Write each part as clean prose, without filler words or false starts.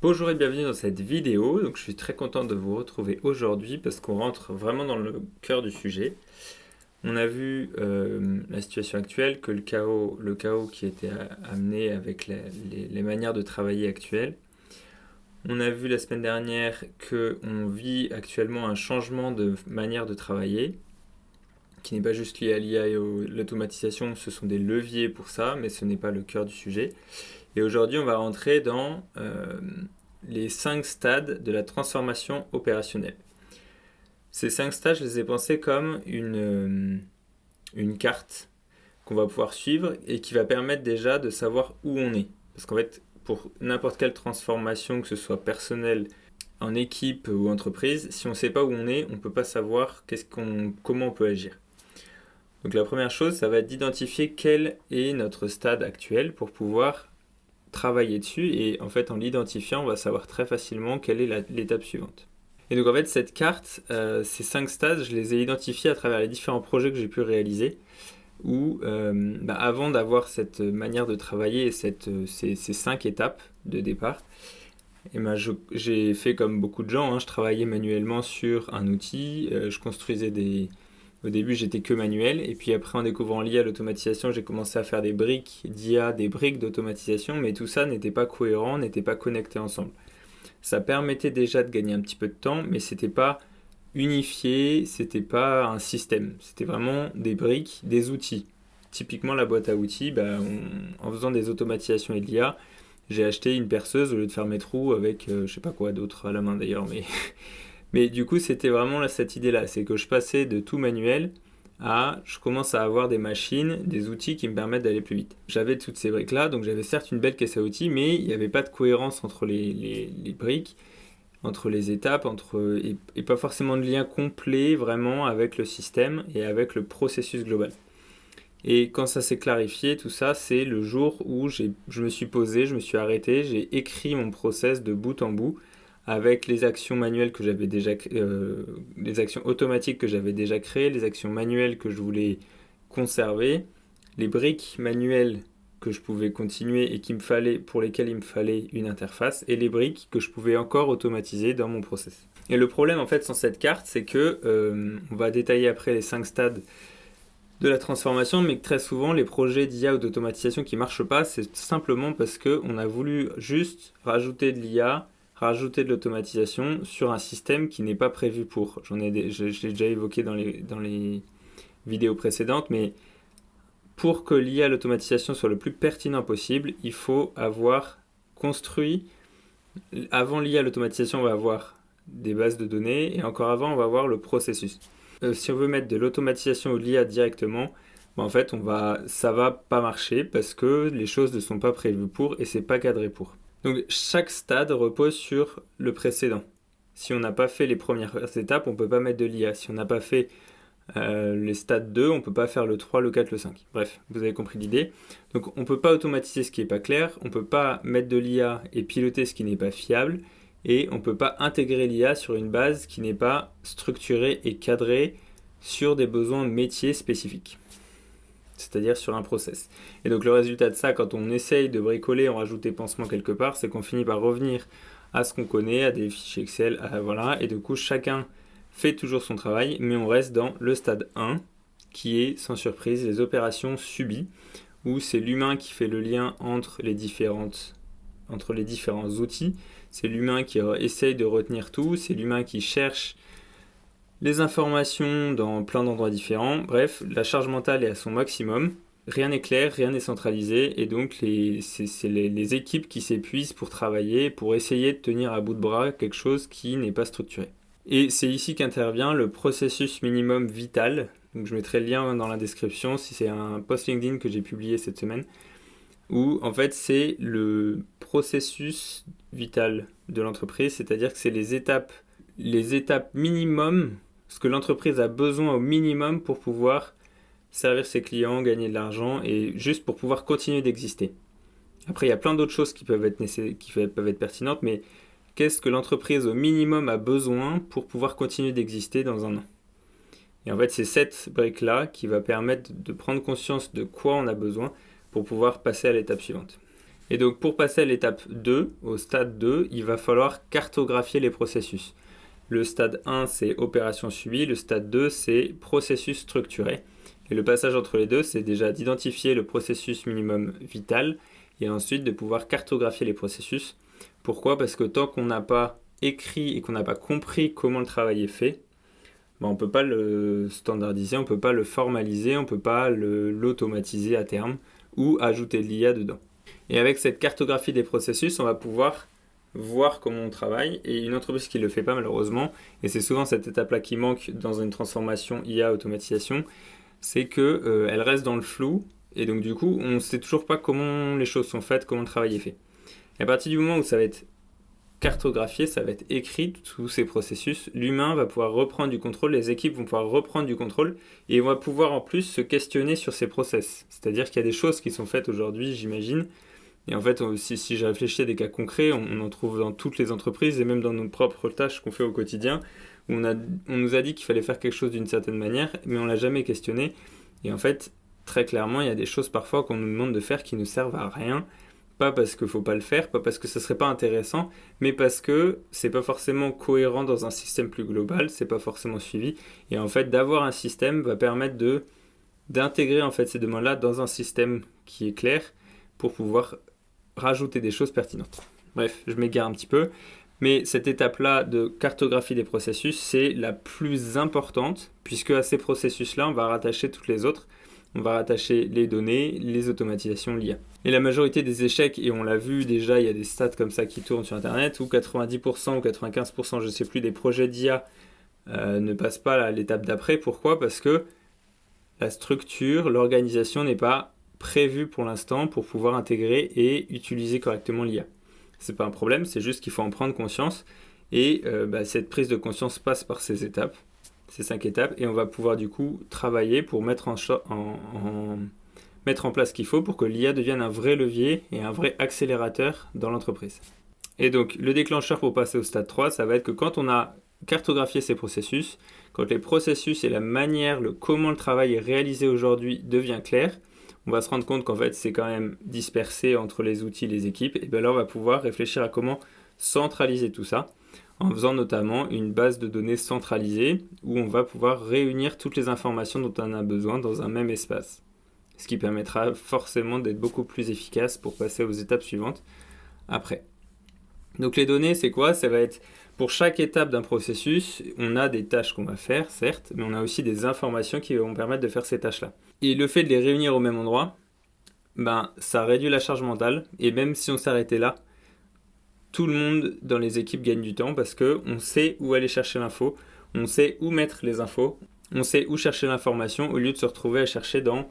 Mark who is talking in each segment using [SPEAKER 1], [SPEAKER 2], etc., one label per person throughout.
[SPEAKER 1] Bonjour et bienvenue dans cette vidéo. Donc, je suis très content de vous retrouver aujourd'hui parce qu'on rentre vraiment dans le cœur du sujet. On a vu la situation actuelle, que le chaos qui était amené avec les manières de travailler actuelles. On a vu la semaine dernière qu'on vit actuellement un changement de manière de travailler, qui n'est pas juste lié à l'IA et à l'automatisation, ce sont des leviers pour ça, mais ce n'est pas le cœur du sujet. Et aujourd'hui, on va rentrer dans les 5 stades de la transformation opérationnelle. Ces 5 stades, je les ai pensés comme une carte qu'on va pouvoir suivre et qui va permettre déjà de savoir où on est. Parce qu'en fait, pour n'importe quelle transformation, que ce soit personnelle, en équipe ou entreprise, si on ne sait pas où on est, on ne peut pas savoir comment on peut agir. Donc la première chose, ça va être d'identifier quel est notre stade actuel pour pouvoir travailler dessus, et en fait en l'identifiant on va savoir très facilement quelle est l'étape suivante. Et donc en fait cette carte, ces 5 stades, je les ai identifiés à travers les différents projets que j'ai pu réaliser, où avant d'avoir cette manière de travailler et ces 5 étapes de départ, et j'ai fait comme beaucoup de gens, je travaillais manuellement sur un outil, je construisais au début, j'étais que manuel, et puis après, en découvrant l'IA, l'automatisation, j'ai commencé à faire des briques d'IA, des briques d'automatisation, mais tout ça n'était pas cohérent, n'était pas connecté ensemble. Ça permettait déjà de gagner un petit peu de temps, mais c'était pas unifié, c'était pas un système. C'était vraiment des briques, des outils. Typiquement, la boîte à outils, en faisant des automatisations et de l'IA, j'ai acheté une perceuse au lieu de faire mes trous avec, je sais pas quoi d'autre à la main d'ailleurs, mais mais du coup, c'était vraiment là, cette idée-là, c'est que je passais de tout manuel à je commence à avoir des machines, des outils qui me permettent d'aller plus vite. J'avais toutes ces briques-là, donc j'avais certes une belle caisse à outils, mais il n'y avait pas de cohérence entre les briques, entre les étapes, et pas forcément de lien complet vraiment avec le système et avec le processus global. Et quand ça s'est clarifié, tout ça, c'est le jour où je me suis posé, je me suis arrêté, j'ai écrit mon process de bout en bout avec les actions manuelles que j'avais déjà, les actions automatiques que j'avais déjà créées, les actions manuelles que je voulais conserver, les briques manuelles que je pouvais continuer et pour lesquelles il me fallait une interface, et les briques que je pouvais encore automatiser dans mon process. Et le problème en fait sans cette carte, c'est que on va détailler après les 5 stades de la transformation, mais que très souvent les projets d'IA ou d'automatisation qui ne marchent pas, c'est simplement parce qu'on a voulu juste rajouter de l'IA, rajouter de l'automatisation sur un système qui n'est pas prévu pour. Je l'ai déjà évoqué dans les vidéos précédentes, mais pour que l'IA et l'automatisation soient le plus pertinent possible, il faut avoir construit. Avant l'IA et l'automatisation, on va avoir des bases de données, et encore avant, on va avoir le processus. Si on veut mettre de l'automatisation ou de l'IA directement, en fait, ça va pas marcher parce que les choses ne sont pas prévues pour et c'est pas cadré pour. Donc chaque stade repose sur le précédent. Si on n'a pas fait les premières étapes, on peut pas mettre de l'IA. Si on n'a pas fait les stades 2, on peut pas faire le 3, le 4, le 5. Bref, vous avez compris l'idée. Donc on peut pas automatiser ce qui est pas clair, on peut pas mettre de l'IA et piloter ce qui n'est pas fiable, et on ne peut pas intégrer l'IA sur une base qui n'est pas structurée et cadrée sur des besoins métiers spécifiques, c'est-à-dire sur un process. Et donc le résultat de ça, quand on essaye de bricoler, on rajoute des pansements quelque part, c'est qu'on finit par revenir à ce qu'on connaît, à des fichiers Excel, voilà, et du coup chacun fait toujours son travail, mais on reste dans le stade 1, qui est sans surprise les opérations subies, où c'est l'humain qui fait le lien entre les différents outils. C'est l'humain qui essaye de retenir tout, c'est l'humain qui cherche les informations dans plein d'endroits différents. Bref, la charge mentale est à son maximum, rien n'est clair, rien n'est centralisé, et donc c'est les équipes qui s'épuisent pour travailler, pour essayer de tenir à bout de bras quelque chose qui n'est pas structuré. Et c'est ici qu'intervient le processus minimum vital. Donc je mettrai le lien dans la description si c'est un post LinkedIn que j'ai publié cette semaine, où en fait c'est le processus vital de l'entreprise, c'est-à-dire que c'est les étapes minimum, ce que l'entreprise a besoin au minimum pour pouvoir servir ses clients, gagner de l'argent et juste pour pouvoir continuer d'exister. Après, il y a plein d'autres choses qui peuvent être pertinentes, mais qu'est-ce que l'entreprise au minimum a besoin pour pouvoir continuer d'exister dans un an? Et en fait, c'est cette brique-là qui va permettre de prendre conscience de quoi on a besoin pour pouvoir passer à l'étape suivante. Et donc pour passer à l'étape 2, au stade 2, il va falloir cartographier les processus. Le stade 1, c'est opération subie, le stade 2, c'est processus structuré. Et le passage entre les deux, c'est déjà d'identifier le processus minimum vital et ensuite de pouvoir cartographier les processus. Pourquoi ? Parce que tant qu'on n'a pas écrit et qu'on n'a pas compris comment le travail est fait, on ne peut pas le standardiser, on ne peut pas le formaliser, on ne peut pas l'automatiser à terme ou ajouter de l'IA dedans. Et avec cette cartographie des processus, on va pouvoir voir comment on travaille. Et une entreprise qui ne le fait pas malheureusement, et c'est souvent cette étape-là qui manque dans une transformation IA automatisation, c'est qu'elle reste dans le flou. Et donc du coup, on ne sait toujours pas comment les choses sont faites, comment le travail est fait. Et à partir du moment où ça va être cartographié, ça va être écrit, tous ces processus, l'humain va pouvoir reprendre du contrôle, les équipes vont pouvoir reprendre du contrôle, et on va pouvoir en plus se questionner sur ces process. C'est-à-dire qu'il y a des choses qui sont faites aujourd'hui, j'imagine, et en fait, si je réfléchis à des cas concrets, on en trouve dans toutes les entreprises, et même dans nos propres tâches qu'on fait au quotidien, où on nous a dit qu'il fallait faire quelque chose d'une certaine manière, mais on ne l'a jamais questionné, et en fait, très clairement, il y a des choses parfois qu'on nous demande de faire qui ne servent à rien, pas parce qu'il ne faut pas le faire, pas parce que ça ne serait pas intéressant, mais parce que c'est pas forcément cohérent dans un système plus global, c'est pas forcément suivi. Et en fait, d'avoir un système va permettre d'intégrer en fait ces demandes-là dans un système qui est clair pour pouvoir rajouter des choses pertinentes. Bref, je m'égare un petit peu, mais cette étape-là de cartographie des processus, c'est la plus importante, puisque à ces processus-là, on va rattacher toutes les autres. On va rattacher les données, les automatisations, l'IA. Et la majorité des échecs, et on l'a vu déjà, il y a des stats comme ça qui tournent sur Internet, où 90% ou 95%, je ne sais plus, des projets d'IA ne passent pas à l'étape d'après. Pourquoi ? Parce que la structure, l'organisation n'est pas prévue pour l'instant pour pouvoir intégrer et utiliser correctement l'IA. Ce n'est pas un problème, c'est juste qu'il faut en prendre conscience. Et cette prise de conscience passe par ces étapes. Ces 5 étapes, et on va pouvoir du coup travailler pour mettre en place ce qu'il faut pour que l'IA devienne un vrai levier et un vrai accélérateur dans l'entreprise. Et donc le déclencheur pour passer au stade 3, ça va être que quand on a cartographié ces processus, quand les processus et la manière, comment le travail est réalisé aujourd'hui devient clair, on va se rendre compte qu'en fait c'est quand même dispersé entre les outils et les équipes, et bien là on va pouvoir réfléchir à comment centraliser tout ça, en faisant notamment une base de données centralisée où on va pouvoir réunir toutes les informations dont on a besoin dans un même espace. Ce qui permettra forcément d'être beaucoup plus efficace pour passer aux étapes suivantes après. Donc les données, c'est quoi ? Ça va être pour chaque étape d'un processus, on a des tâches qu'on va faire, certes, mais on a aussi des informations qui vont permettre de faire ces tâches-là. Et le fait de les réunir au même endroit, ça réduit la charge mentale, et même si on s'arrêtait là, tout le monde dans les équipes gagne du temps parce qu'on sait où aller chercher l'info, on sait où mettre les infos, on sait où chercher l'information au lieu de se retrouver à chercher dans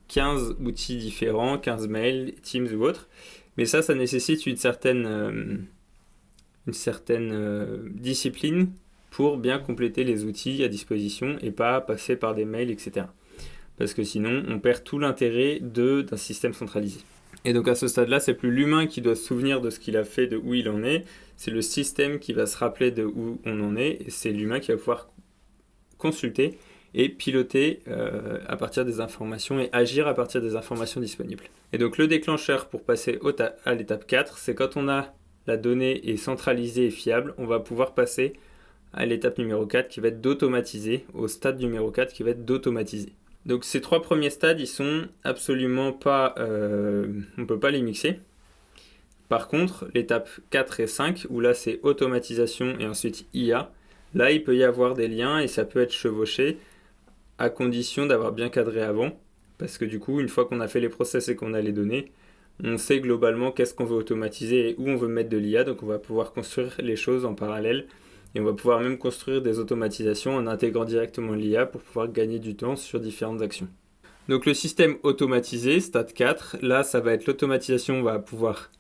[SPEAKER 1] 15 outils différents, 15 mails, Teams ou autres. Mais ça nécessite une certaine discipline pour bien compléter les outils à disposition et pas passer par des mails, etc. Parce que sinon, on perd tout l'intérêt d'un système centralisé. Et donc à ce stade-là, c'est plus l'humain qui doit se souvenir de ce qu'il a fait, de où il en est, c'est le système qui va se rappeler de où on en est, et c'est l'humain qui va pouvoir consulter et piloter à partir des informations et agir à partir des informations disponibles. Et donc le déclencheur pour passer à l'étape 4, c'est quand on a la donnée est centralisée et fiable, on va pouvoir passer à l'étape numéro 4 qui va être d'automatiser, au stade numéro 4 qui va être d'automatiser. Donc ces 3 premiers stades, ils sont absolument pas... on ne peut pas les mixer. Par contre, l'étape 4 et 5, où là c'est automatisation et ensuite IA, là il peut y avoir des liens et ça peut être chevauché à condition d'avoir bien cadré avant. Parce que du coup, une fois qu'on a fait les process et qu'on a les données, on sait globalement qu'est-ce qu'on veut automatiser et où on veut mettre de l'IA. Donc on va pouvoir construire les choses en parallèle. Et on va pouvoir même construire des automatisations en intégrant directement l'IA pour pouvoir gagner du temps sur différentes actions. Donc le système automatisé, stade 4, là ça va être l'automatisation, on va pouvoir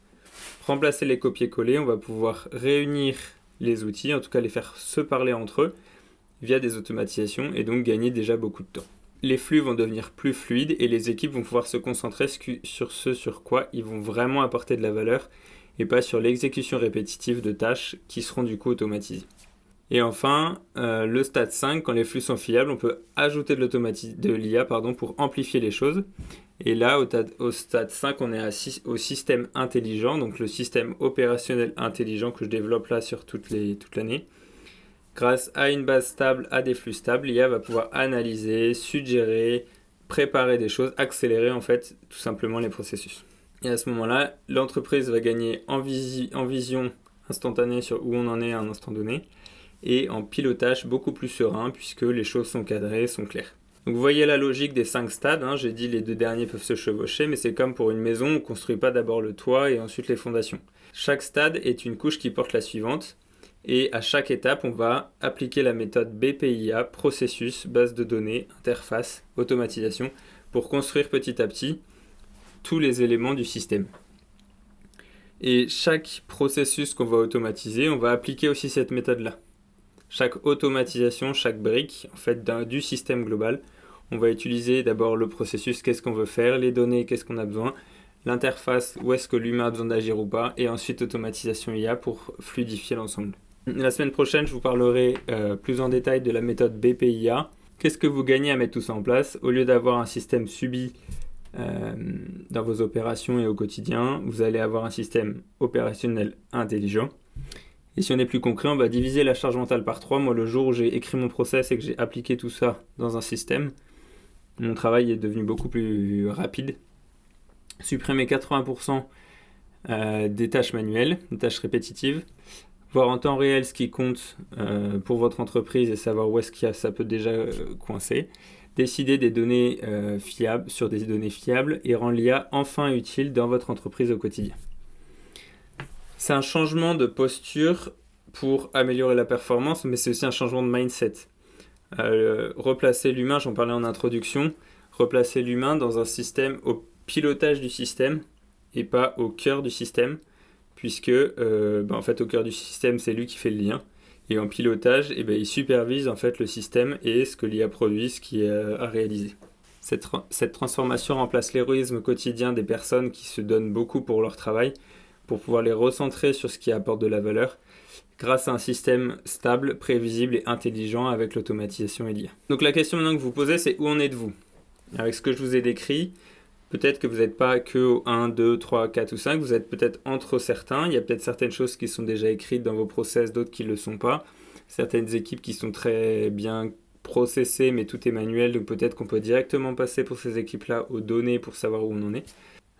[SPEAKER 1] remplacer les copier-coller, on va pouvoir réunir les outils, en tout cas les faire se parler entre eux via des automatisations et donc gagner déjà beaucoup de temps. Les flux vont devenir plus fluides et les équipes vont pouvoir se concentrer sur ce sur quoi ils vont vraiment apporter de la valeur et pas sur l'exécution répétitive de tâches qui seront du coup automatisées. Et enfin, le stade 5, quand les flux sont fiables, on peut ajouter de l'IA pour amplifier les choses. Et là, au stade 5, on est au système intelligent, donc le système opérationnel intelligent que je développe là sur toute l'année. Grâce à une base stable, à des flux stables, l'IA va pouvoir analyser, suggérer, préparer des choses, accélérer en fait tout simplement les processus. Et à ce moment-là, l'entreprise va gagner en vision instantanée sur où on en est à un instant donné et en pilotage beaucoup plus serein puisque les choses sont cadrées, sont claires. Donc vous voyez la logique des 5 stades, j'ai dit les 2 derniers peuvent se chevaucher, mais c'est comme pour une maison, on ne construit pas d'abord le toit et ensuite les fondations. Chaque stade est une couche qui porte la suivante. Et à chaque étape, on va appliquer la méthode BPIA, processus, base de données, interface, automatisation, pour construire petit à petit tous les éléments du système. Et chaque processus qu'on va automatiser, on va appliquer aussi cette méthode-là. Chaque automatisation, chaque brique, en fait, du système global, on va utiliser d'abord le processus, qu'est-ce qu'on veut faire, les données, qu'est-ce qu'on a besoin, l'interface, où est-ce que l'humain a besoin d'agir ou pas, et ensuite automatisation IA pour fluidifier l'ensemble. La semaine prochaine, je vous parlerai plus en détail de la méthode BPIA. Qu'est-ce que vous gagnez à mettre tout ça en place? Au lieu d'avoir un système subi dans vos opérations et au quotidien, vous allez avoir un système opérationnel intelligent. Et si on est plus concret, on va diviser la charge mentale par 3. Moi, le jour où j'ai écrit mon process et que j'ai appliqué tout ça dans un système, mon travail est devenu beaucoup plus rapide. Supprimer 80% des tâches manuelles, des tâches répétitives. Voir en temps réel ce qui compte pour votre entreprise et savoir où est-ce qu'il y a, ça peut déjà coincer. Décider des données fiables sur des données fiables et rendre l'IA enfin utile dans votre entreprise au quotidien. C'est un changement de posture pour améliorer la performance, mais c'est aussi un changement de mindset. Replacer l'humain, j'en parlais en introduction, replacer l'humain dans un système au pilotage du système et pas au cœur du système. Puisque en fait, au cœur du système, c'est lui qui fait le lien. Et en pilotage, il supervise en fait le système et ce que l'IA produit, ce qui est à réaliser. Cette transformation remplace l'héroïsme quotidien des personnes qui se donnent beaucoup pour leur travail, pour pouvoir les recentrer sur ce qui apporte de la valeur, grâce à un système stable, prévisible et intelligent avec l'automatisation et l'IA. Donc la question maintenant que vous posez, c'est où en êtes-vous? Avec ce que je vous ai décrit, peut-être que vous n'êtes pas que au 1, 2, 3, 4 ou 5, vous êtes peut-être entre certains. Il y a peut-être certaines choses qui sont déjà écrites dans vos process, d'autres qui ne le sont pas. Certaines équipes qui sont très bien processées, mais tout est manuel, donc peut-être qu'on peut directement passer pour ces équipes-là aux données pour savoir où on en est.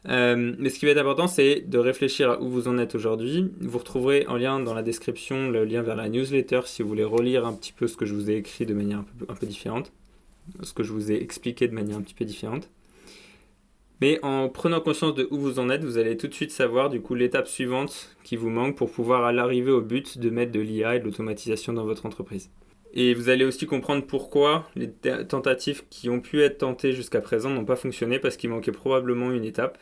[SPEAKER 1] Mais ce qui va être important, c'est de réfléchir à où vous en êtes aujourd'hui. Vous retrouverez en lien dans la description le lien vers la newsletter si vous voulez relire un petit peu ce que je vous ai écrit de manière un peu différente, ce que je vous ai expliqué de manière un petit peu différente. Mais en prenant conscience de où vous en êtes, vous allez tout de suite savoir du coup l'étape suivante qui vous manque pour pouvoir arriver au but de mettre de l'IA et de l'automatisation dans votre entreprise. Et vous allez aussi comprendre pourquoi les tentatives qui ont pu être tentées jusqu'à présent n'ont pas fonctionné parce qu'il manquait probablement une étape.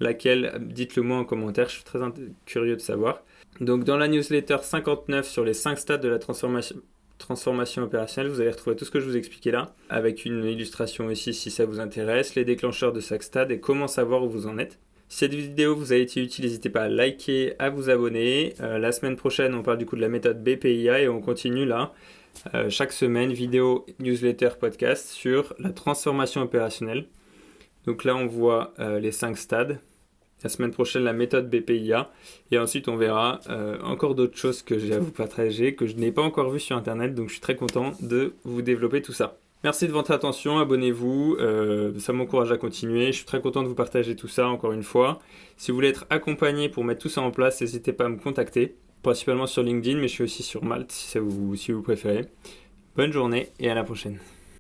[SPEAKER 1] Laquelle, dites-le moi en commentaire, je suis très curieux de savoir. Donc dans la newsletter 59 sur les 5 stades de la transformation opérationnelle, vous allez retrouver tout ce que je vous ai expliqué là, avec une illustration aussi si ça vous intéresse, les déclencheurs de chaque stade et comment savoir où vous en êtes. Si cette vidéo vous a été utile, n'hésitez pas à liker, à vous abonner. La semaine prochaine, on parle du coup de la méthode BPIA et on continue là, chaque semaine, vidéo, newsletter, podcast sur la transformation opérationnelle. Donc là, on voit les 5 stades. La semaine prochaine, la méthode BPIA. Et ensuite, on verra encore d'autres choses que j'ai à vous partager, que je n'ai pas encore vues sur Internet. Donc, je suis très content de vous développer tout ça. Merci de votre attention. Abonnez-vous. Ça m'encourage à continuer. Je suis très content de vous partager tout ça, encore une fois. Si vous voulez être accompagné pour mettre tout ça en place, n'hésitez pas à me contacter. Principalement sur LinkedIn, mais je suis aussi sur Malte, si vous préférez. Bonne journée et à la prochaine.